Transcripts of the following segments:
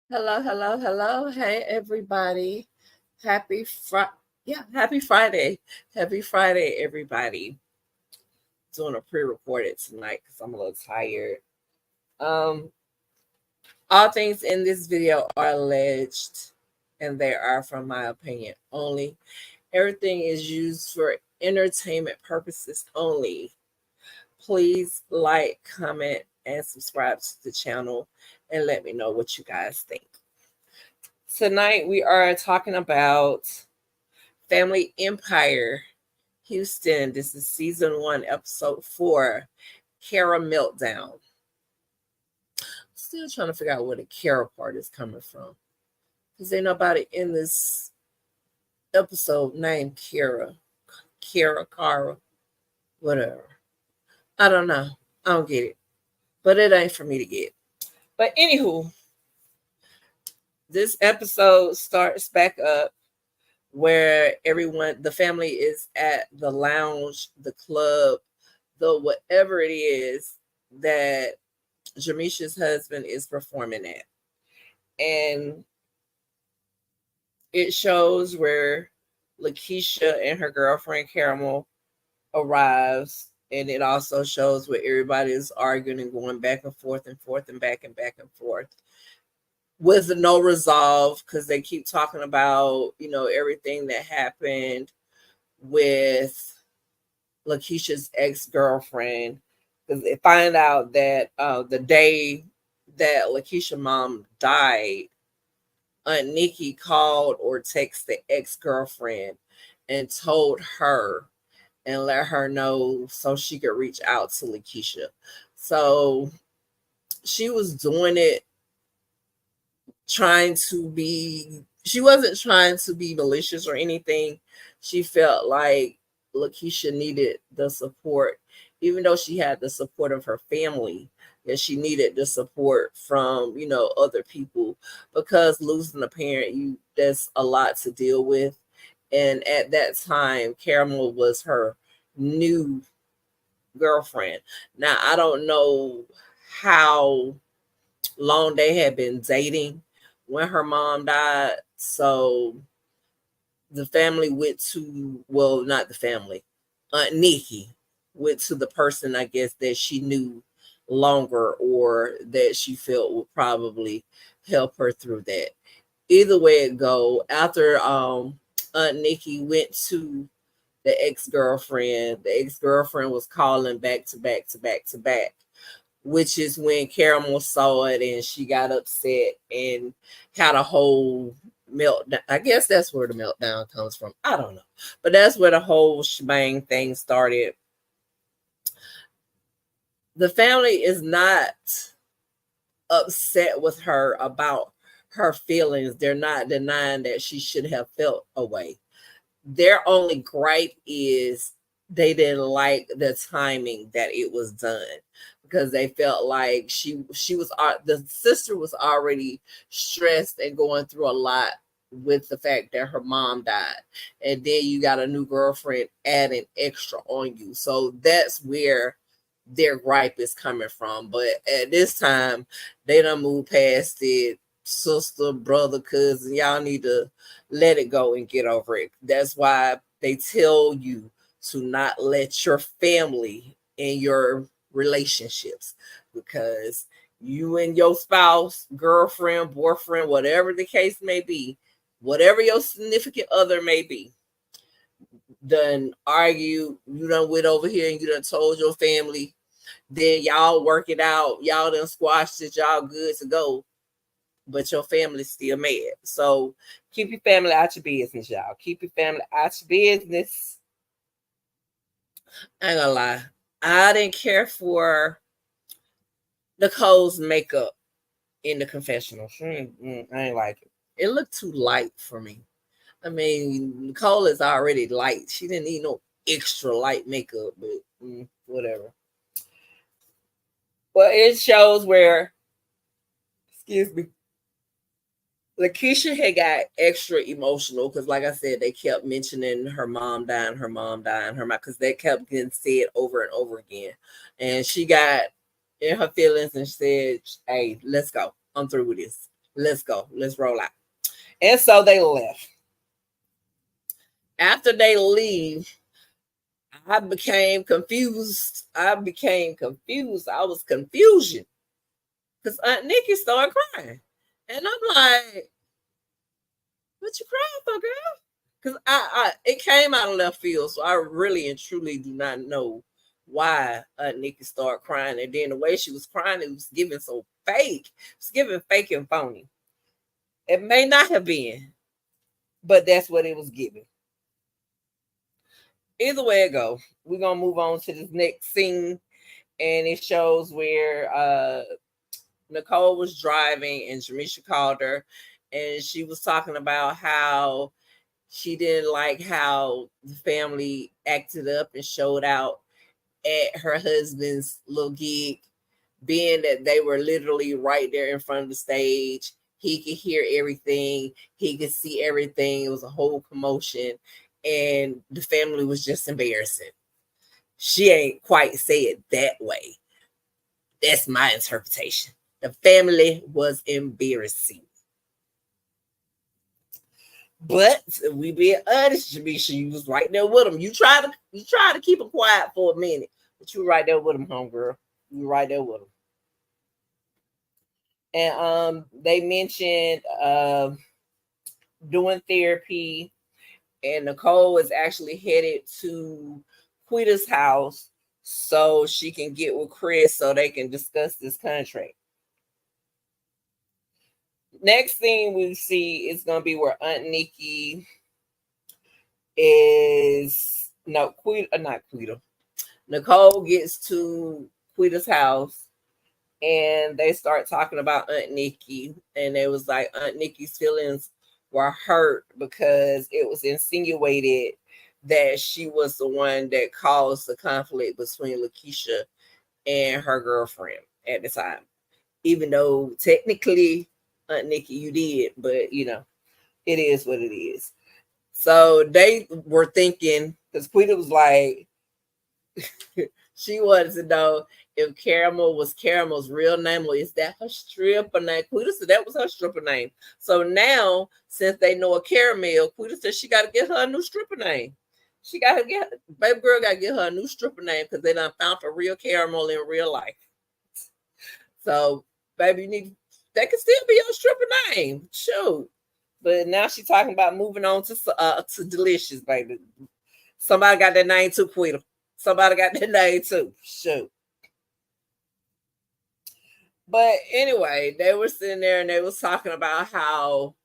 Hello, hello, hello. Hey, everybody. Happy Friday. Yeah, happy Friday. Happy Friday, everybody. Doing a pre-recorded tonight because I'm a little tired. Um, all things in this video are alleged, and they are from my opinion only. Everything is used for entertainment purposes only. Please like, comment, and subscribe to the channel and let me know what you guys think. Tonight we are talking about Family Empire Houston. This is season 1, episode 4, Kara Meltdown. Still trying to figure out where the Kara part is coming from, because ain't nobody in this episode named Kara, Kara, whatever. I don't know. I don't get it, but it ain't for me to get. But anywho, this episode starts back up where everyone, the family is at the lounge, the club, the whatever it is that Jamisha's husband is performing at. And it shows where Lakeisha and her girlfriend Caramel arrives. And it also shows where everybody is arguing and going back and forth and forth and back and back and forth with no resolve, because they keep talking about, everything that happened with Lakeisha's ex-girlfriend, because they find out that the day that Lakeisha's mom died, Aunt Nikki called or texted the ex-girlfriend and told her and let her know so she could reach out to Lakeisha. So she was doing it she wasn't trying to be malicious or anything. She felt like Lakeisha needed the support, even though she had the support of her family, that she needed the support from, other people, because losing a parent, that's a lot to deal with. And at that time, Caramel was her new girlfriend. Now, I don't know how long they had been dating when her mom died. So the family went to, well, not the family, Aunt Nikki went to the person, I guess, that she knew longer, or that she felt would probably help her through that. Either way it go, after Aunt Nikki went to the ex-girlfriend was calling back to back to back to back, which is when Caramel saw it and she got upset and had a whole meltdown. I guess that's where the meltdown comes from. I don't know. But that's where the whole shebang thing started. The family is not upset with her about her feelings. They're not denying that she should have felt a way. Their only gripe is they didn't like the timing that it was done, because they felt like the sister was already stressed and going through a lot with the fact that her mom died, and then you got a new girlfriend adding extra on you. So that's where their gripe is coming from. But at this time, they done moved past it. Sister, brother, cousin, y'all need to let it go and get over it. That's why they tell you to not let your family in your relationships, because you and your spouse, girlfriend, boyfriend, whatever the case may be, whatever your significant other may be, done argue, you done went over here and you done told your family, then y'all work it out, y'all done squashed it, y'all good to go, but your family's still mad. So keep your family out your business, y'all. Keep your family out your business. I ain't gonna lie, I didn't care for Nicole's makeup in the confessional. I ain't like it. It looked too light for me. I mean, Nicole is already light. She didn't need no extra light makeup, but whatever. Well, it shows where, excuse me, Lakeisha had got extra emotional because, like I said, they kept mentioning her mom dying, her mom dying, her mom, because they kept getting said over and over again. And she got in her feelings and said, "Hey, let's go. I'm through with this. Let's go. Let's roll out." And so they left. After they leave, I became confused. I was confusion because Aunt Nikki started crying. And I'm like, what you crying for, girl? Because it came out of left field, so I really and truly do not know why Nikki started crying, and then the way she was crying, it was giving so fake. It was giving fake and phony. It may not have been, but that's what it was giving. Either way it go, we're gonna move on to this next scene, and it shows where Nicole was driving and Jamisha called her, and she was talking about how she didn't like how the family acted up and showed out at her husband's little gig, being that they were literally right there in front of the stage. He could hear everything, he could see everything. It was a whole commotion, and the family was just embarrassing. She ain't quite say it that way. That's my interpretation. The family was embarrassing. But we being honest, Jamisha, you was right there with him. You try to keep it quiet for a minute, but you were right there with him, homegirl. You were right there with him. And they mentioned doing therapy, and Nicole is actually headed to Quita's house so she can get with Chris so they can discuss this contract. Next thing we see is going to be where Aunt Nikki is not Quita. Nicole gets to Quita's house and they start talking about Aunt Nikki, and it was like Aunt Nikki's feelings were hurt because it was insinuated that she was the one that caused the conflict between Lakeisha and her girlfriend at the time. Even though technically, Aunt Nikki, you did, but you know, it is what it is. So they were thinking, because Quita was like, she wanted to know if Caramel was Caramel's real name or is that her stripper name. Quita said that was her stripper name. So now, since they know a Caramel, Quita said she got to get her a new stripper name. She got to get, baby girl got to get her a new stripper name because they done found a real Caramel in real life. So, baby, you need, that can still be your stripper name. Shoot. But now she's talking about moving on to Delicious, baby. Somebody got that name too, Quita. Somebody got that name too. Shoot. But anyway, they were sitting there and they was talking about how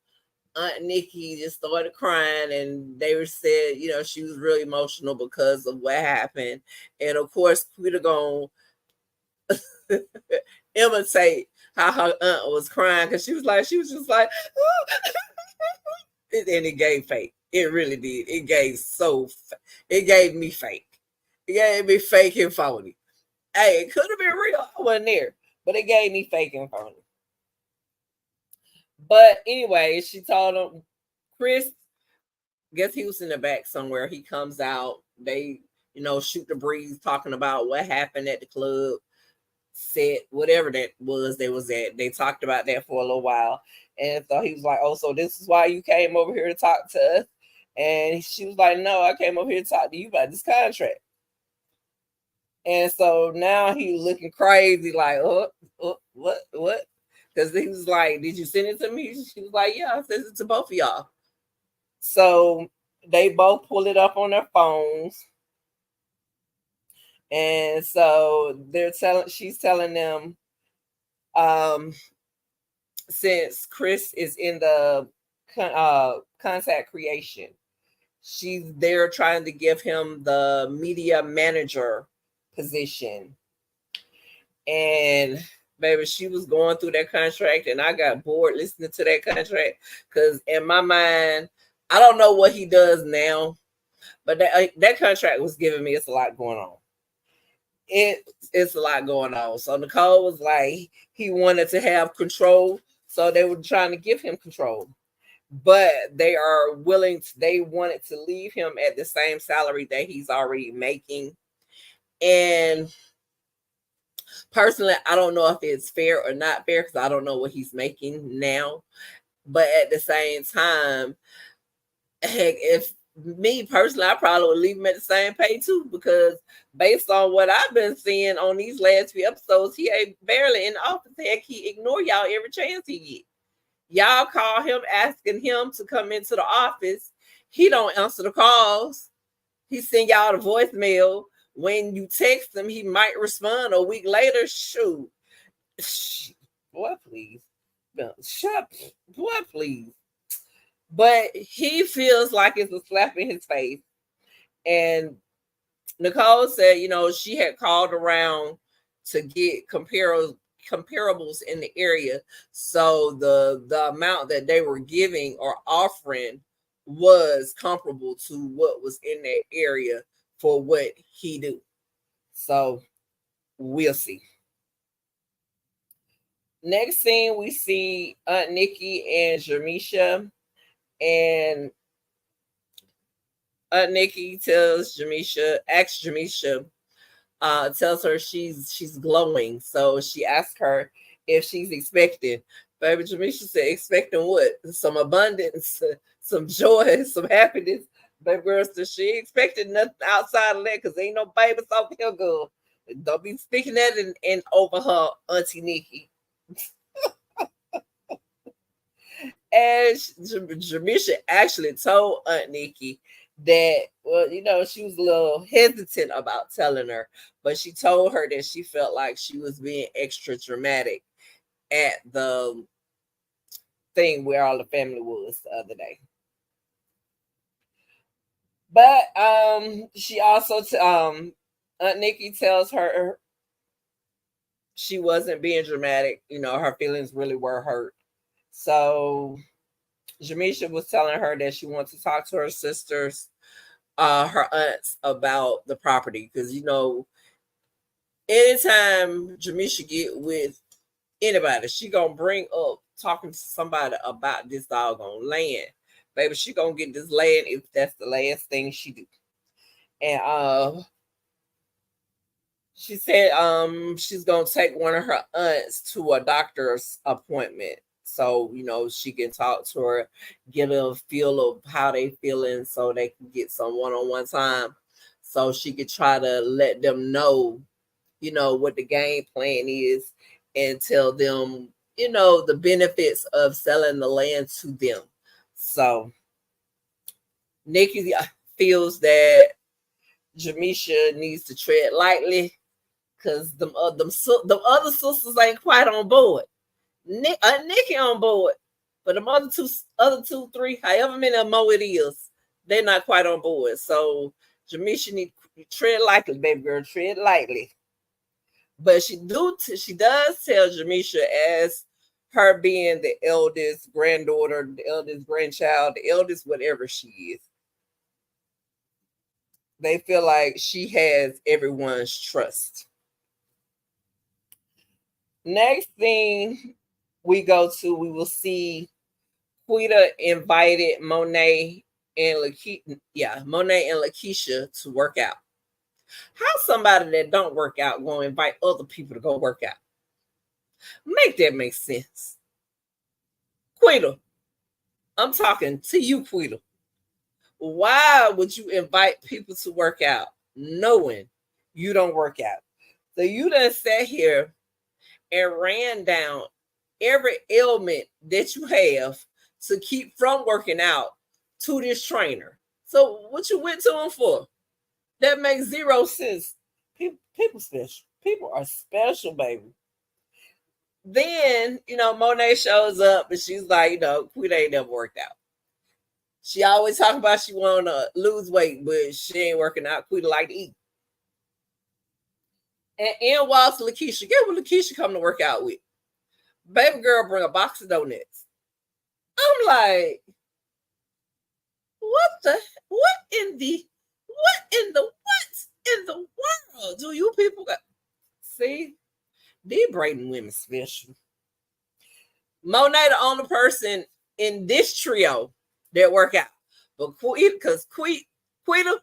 Aunt Nikki just started crying, and they were said, you know, she was really emotional because of what happened. And of course, Quita gonna imitate how her aunt was crying because she was just like, and it gave fake. It really did. It gave me fake. It gave me fake and phony. Hey, it could have been real. I wasn't there, but it gave me fake and phony. But anyway, she told him, Chris, guess he was in the back somewhere. He comes out. They, you know, shoot the breeze talking about what happened at the club, set, whatever that was they was at. They talked about that for a little while. And so he was like, oh, so this is why you came over here to talk to us? And she was like, no, I came over here to talk to you about this contract. And so now he looking crazy, like, what? Because he was like, did you send it to me? She was like, yeah, I sent it to both of y'all. So they both pull it up on their phones. And so she's telling them, since Chris is in the contact creation, she's there trying to give him the media manager position. And baby, she was going through that contract, and I got bored listening to that contract because in my mind, I don't know what he does now, but that contract was giving me it's a lot going on. It's a lot going on. So Nicole was like, he wanted to have control So they were trying to give him control, but they are willing to, they wanted to leave him at the same salary that he's already making. And personally, I don't know if it's fair or not fair because I don't know what he's making now. But at the same time, heck, if me personally, I probably would leave him at the same pay too, because based on what I've been seeing on these last few episodes, he ain't barely in the office. Heck, he ignore y'all every chance he get. Y'all call him asking him to come into the office. He don't answer the calls. He send y'all the voicemail. When you text him, he might respond a week later. Shoot. Boy, please. Shut boy, please. But he feels like it's a slap in his face. And Nicole said, she had called around to get comparables in the area. So the amount that they were giving or offering was comparable to what was in that area for what he do. So we'll see. Next scene, we see Aunt Nikki and Jamisha, and Aunt Nikki asks Jamisha, tells her she's glowing. So she asks her if she's expecting. Baby Jamisha said, expecting what? Some abundance, some joy, some happiness. Baby girl said she ain't expecting nothing outside of that because ain't no babies over here, girl. Don't be speaking that in over her, Auntie Nikki. And Jamisha actually told Aunt Nikki that, well, she was a little hesitant about telling her, but she told her that she felt like she was being extra dramatic at the thing where all the family was the other day. But she also Aunt Nikki tells her she wasn't being dramatic. Her feelings really were hurt. So Jamisha was telling her that she wants to talk to her sisters, her aunts, about the property, because anytime Jamisha get with anybody, she gonna bring up talking to somebody about this doggone land. Baby, she gonna get this land if that's the last thing she do. And she said she's gonna take one of her aunts to a doctor's appointment, so she can talk to her, get a feel of how they feeling, so they can get some one-on-one time, so she could try to let them know what the game plan is, and tell them the benefits of selling the land to them. So Nikki feels that Jamisha needs to tread lightly, because them other sisters ain't quite on board. Nikki on board, but the other two, three, however many more it is, they're not quite on board. So Jamisha need to tread lightly, baby girl, tread lightly. But she does tell Jamisha, as her being the eldest granddaughter, the eldest grandchild, the eldest whatever she is, they feel like she has everyone's trust. Next thing we will see Quita invited Monet and Lakeisha to work out. How somebody that don't work out going to invite other people to go work out? Make that make sense. Quita, I'm talking to you, Quita. Why would you invite people to work out knowing you don't work out? So you done sat here and ran down every ailment that you have to keep from working out to this trainer. So what you went to him for? That makes zero sense. People special. People are special, baby. Then, Monet shows up and she's like, Quita ain't never worked out. She always talking about she want to lose weight, but she ain't working out. Quita like to eat. And in walks Lakeisha. Get what Lakeisha come to work out with. Baby girl bring a box of donuts. I'm like, what in the world do you people got? See, these Braden women special. Monet the only person in this trio that work out. But because Quita,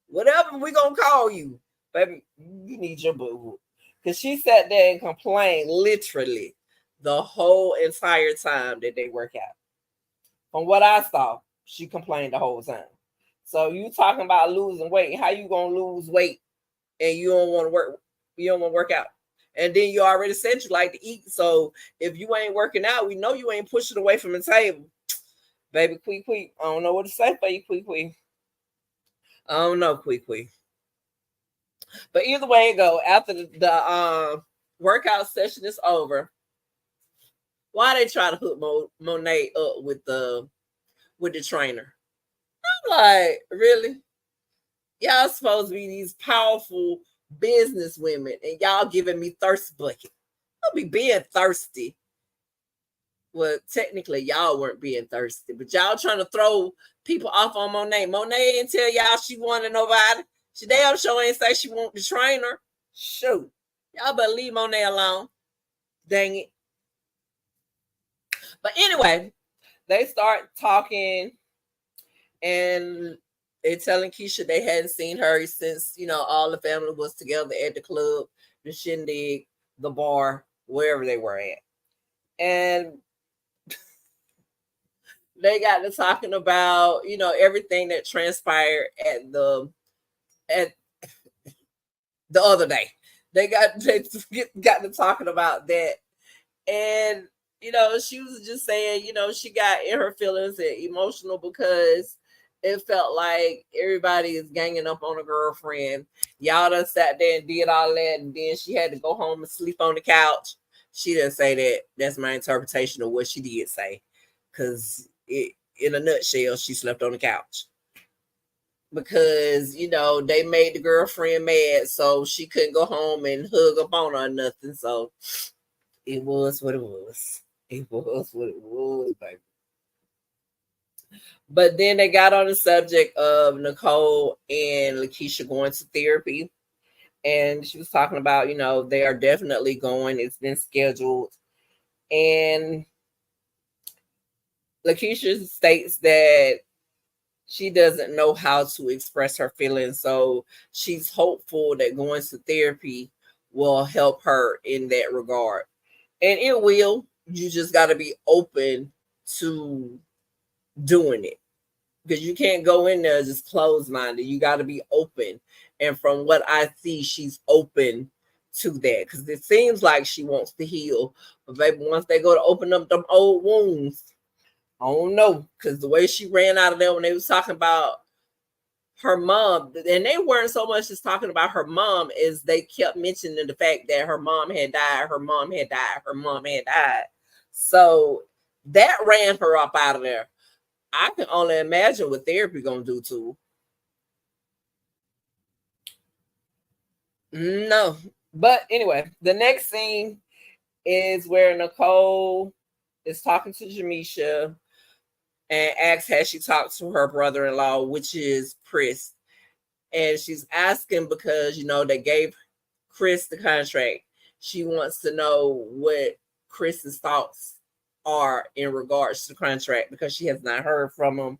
whatever we gonna call you, baby, you need your boo. Because she sat there and complained literally the whole entire time that they work out. From what I saw, she complained the whole time. So you talking about losing weight? How you gonna lose weight and you don't want to work? You don't want to work out, and then you already said you like to eat. So if you ain't working out, we know you ain't pushing away from the table, baby. Quick. I don't know what to say for you, quick. I don't know, quick. But either way it go, after the workout session is over, why they try to hook Monet up with the trainer? I'm like, really? Y'all supposed to be these powerful business women, and y'all giving me thirst bucket. I'll be being thirsty. Well, technically, y'all weren't being thirsty, but y'all trying to throw people off on Monet. Monet didn't tell y'all she wanted nobody. She damn sure ain't say she want the trainer. Shoot. Y'all better leave Monet alone. Dang it. But anyway, they start talking and they're telling Keisha they hadn't seen her since, all the family was together at the club, the shindig, the bar, wherever they were at. And they got to talking about, everything that transpired at the other day. They got to talking about that. And, she was just saying, she got in her feelings and emotional because it felt like everybody is ganging up on a girlfriend. Y'all done sat there and did all that, and then she had to go home and sleep on the couch. She didn't say that. That's my interpretation of what she did say. Because in a nutshell, she slept on the couch. Because, they made the girlfriend mad, so she couldn't go home and hug up on her or nothing. So it was what it was. It was what it was, baby. But then they got on the subject of Nicole and Lakeisha going to therapy. And she was talking about, they are definitely going. It's been scheduled. And Lakeisha states that she doesn't know how to express her feelings. So she's hopeful that going to therapy will help her in that regard. And it will. You just got to be open to doing it. Because you can't go in there just closed-minded. You got to be open. And from what I see, she's open to that. Because it seems like she wants to heal. But baby, once they go to open up them old wounds, I don't know. Because the way she ran out of there when they was talking about her mom, and they weren't so much just talking about her mom as they kept mentioning the fact that her mom had died. So that ran her up out of there. I can only imagine what therapy gonna do to her. No. But anyway, the next scene is where Nicole is talking to Jamisha and asks has she talked to her brother-in-law, which is Chris. And she's asking because, they gave Chris the contract. She wants to know what Chris's thoughts are in regards to the contract because she has not heard from him.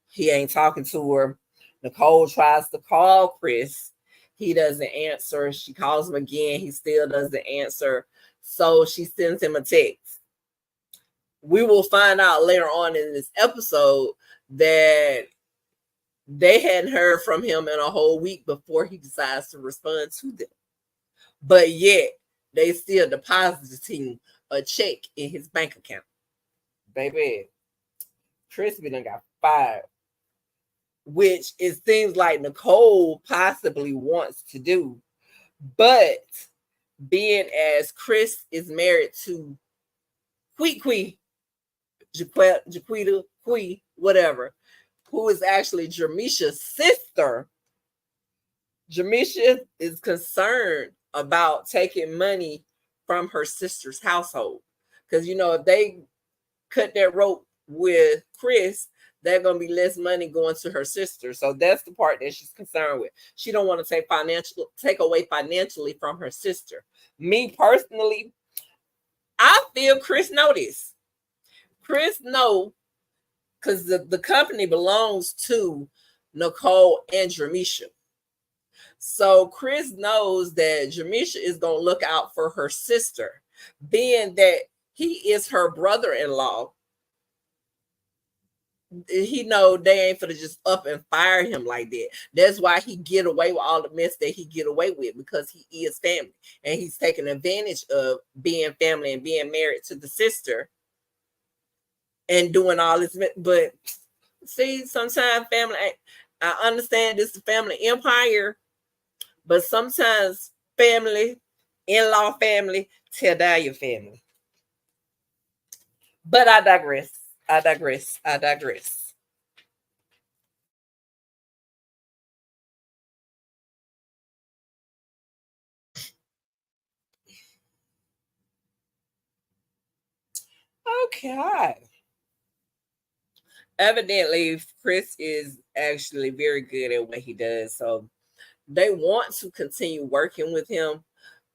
He ain't talking to her. Nicole tries to call Chris. He doesn't answer. She calls him again. He still doesn't answer. So she sends him a text. We will find out later on in this episode that they hadn't heard from him in a whole week before he decides to respond to them. But yet, they still depositing a check in his bank account. Baby, Crispy done got fired, which it seems like Nicole possibly wants to do. But being as Chris is married to Jaquita, whatever, who is actually Jamisha's sister, Jamisha is concerned about taking money from her sister's household. Because, if they cut that rope with Chris, there's going to be less money going to her sister. So that's the part that she's concerned with. She don't want to take away financially from her sister. Me personally, I feel Chris know this. Chris know because the company belongs to Nicole and Jamisha. So Chris knows that Jamisha is gonna look out for her sister, being that he is her brother-in-law. He know they ain't finna just up and fire him like that. That's why he get away with all the mess that he get away with, because he is family and he's taking advantage of being family and being married to the sister and doing all this. But see, sometimes family, I understand this is a family empire, but sometimes family, in-law family, tear down your family. But I digress. I digress. I digress. Okay. Evidently, Chris is actually very good at what he does. So they want to continue working with him,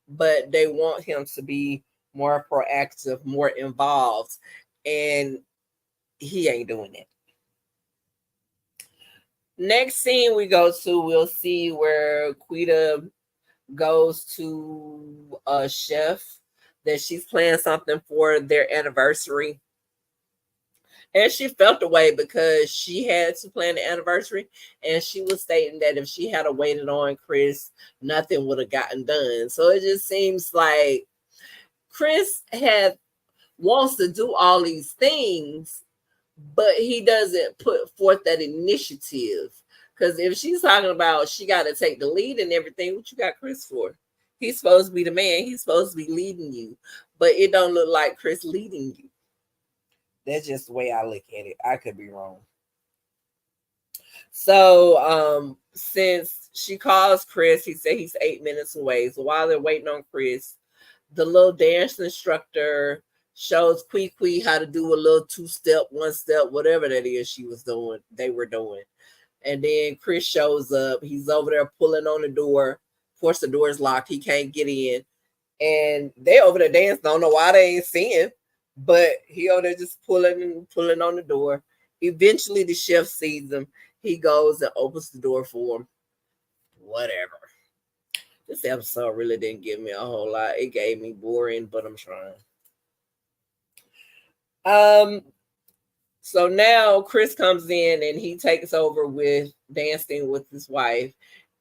but they want him to be more proactive, more involved. And he ain't doing it. Next scene we go to, we'll see where Quita goes to a chef that she's planning something for their anniversary. And she felt the way because she had to plan the anniversary. And she was stating that if she had waited on Chris, nothing would have gotten done. So it just seems like Chris wants to do all these things, but he doesn't put forth that initiative. Because if she's talking about she got to take the lead and everything, what you got Chris for? He's supposed to be the man. He's supposed to be leading you, but it don't look like Chris leading you. That's just the way I look at it. I could be wrong. So since she calls Chris, he said he's 8 minutes away. So while they're waiting on Chris, the little dance instructor shows Kwee how to do a little 2-step, 1-step, whatever that is they were doing. And then Chris shows up. He's over there pulling on the door. Of course, the door is locked. He can't get in. And they over there dancing. Don't know why they ain't seeing, but he over there just pulling on the door. Eventually, the chef sees him. He goes and opens the door for him. Whatever. This episode really didn't give me a whole lot. It gave me boring, but I'm trying. So now Chris comes in and he takes over with dancing with his wife,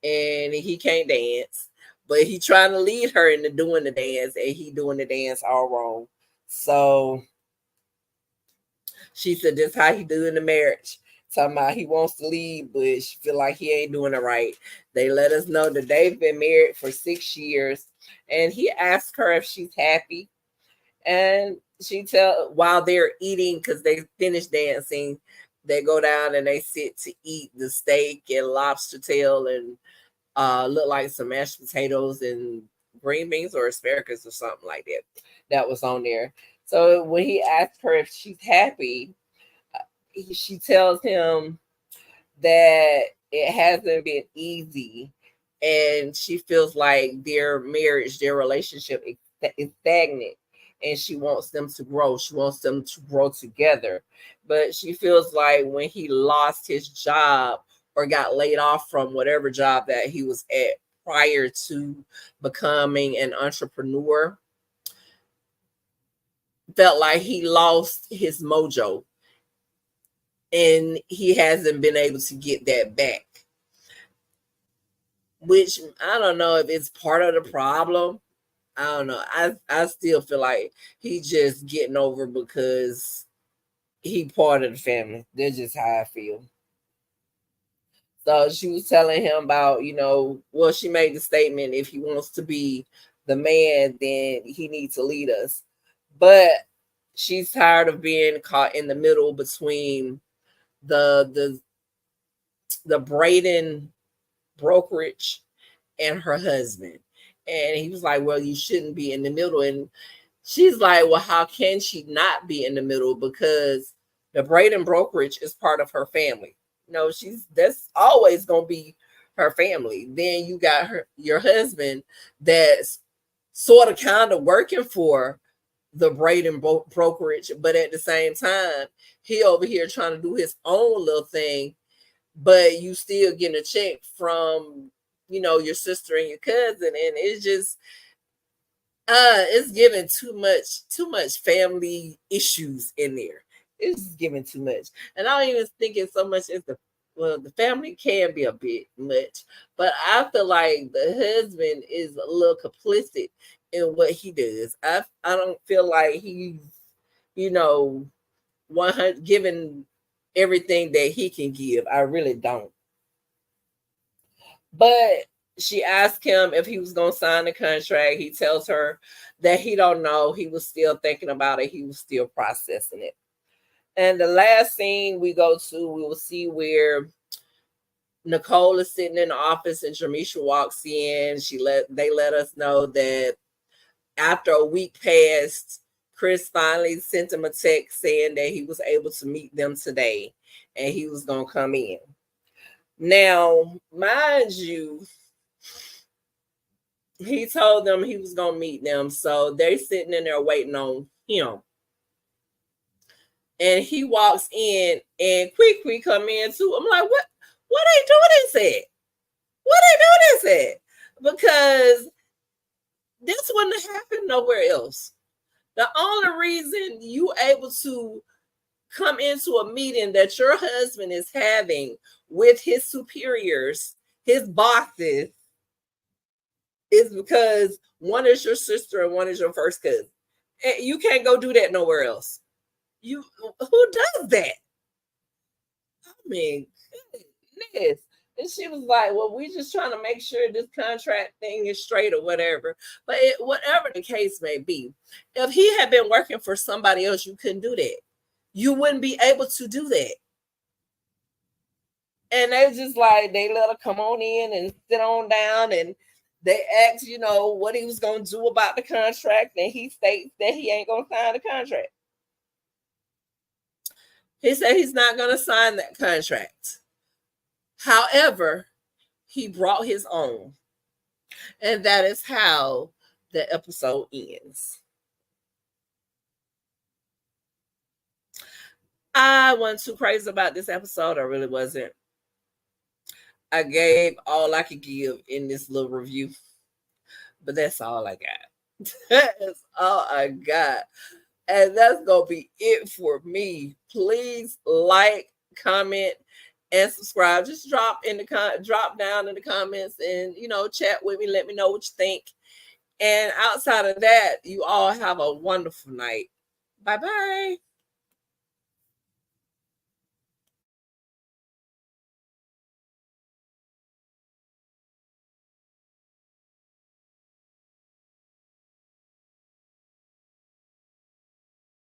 and he can't dance, but he trying to lead her into doing the dance, and he doing the dance all wrong. So she said this how he doing the marriage. Talking about he wants to leave, but she feel like he ain't doing it right. They let us know that they've been married for 6 years, and he asked her if she's happy. And she tell while they're eating, because they finish dancing, they go down and they sit to eat the steak and lobster tail and look like some mashed potatoes and green beans or asparagus or something like that was on there. So when he asked her if she's happy, she tells him that it hasn't been easy, and she feels like their marriage, their relationship is stagnant, and she wants them to grow. She wants them to grow together. But she feels like when he lost his job or got laid off from whatever job that he was at prior to becoming an entrepreneur, felt like he lost his mojo and he hasn't been able to get that back. Which I don't know if it's part of the problem. I don't know. I still feel like he just getting over because he part of the family. That's just how I feel. So she was telling him about, well, she made the statement, if he wants to be the man, then he needs to lead us. But she's tired of being caught in the middle between the Braden brokerage and her husband. And he was like, well, you shouldn't be in the middle. And she's like, well, how can she not be in the middle? Because the Braden brokerage is part of her family. That's always gonna be her family. Then you got your husband that's sort of kind of working for the braiding brokerage, but at the same time, he over here trying to do his own little thing, but you still getting a check from, you know, your sister and your cousin, and it's just it's giving too much family issues in there. It's giving too much. And I don't even think it's so much as the family can be a bit much, but I feel like the husband is a little complicit in what he does. I don't feel like he's, you know, 100 giving everything that he can give. I really don't. But she asked him if he was going to sign the contract. He tells her that he don't know. He was still thinking about it. He was still processing it. And the last scene we go to, we will see where Nicole is sitting in the office and Jamisha walks in. They let us know that after a week passed, Chris finally sent him a text saying that he was able to meet them today and he was going to come in. Now, mind you, he told them he was going to meet them. So they're sitting in there waiting on him. And he walks in and quick come in too. I'm like, what they doing this at? What they doing this at? Because this wouldn't happen nowhere else. The only reason you able to come into a meeting that your husband is having with his superiors, his bosses, is because one is your sister and one is your first cousin. And you can't go do that nowhere else. Who does that? I mean, goodness. And she was like, well, we just trying to make sure this contract thing is straight or whatever. But whatever the case may be, if he had been working for somebody else, you couldn't do that. You wouldn't be able to do that. And they just like, they let her come on in and sit on down, and they asked, you know, what he was going to do about the contract, and he states that he ain't going to sign the contract. He said he's not going to sign that contract. However, he brought his own. And that is how the episode ends. I wasn't too crazy about this episode. I really wasn't. I gave all I could give in this little review. But that's all I got. That's all I got. And that's going to be it for me. Please like, comment, and subscribe. Just drop down in the comments and, you know, chat with me. Let me know what you think. And outside of that, you all have a wonderful night. Bye-bye.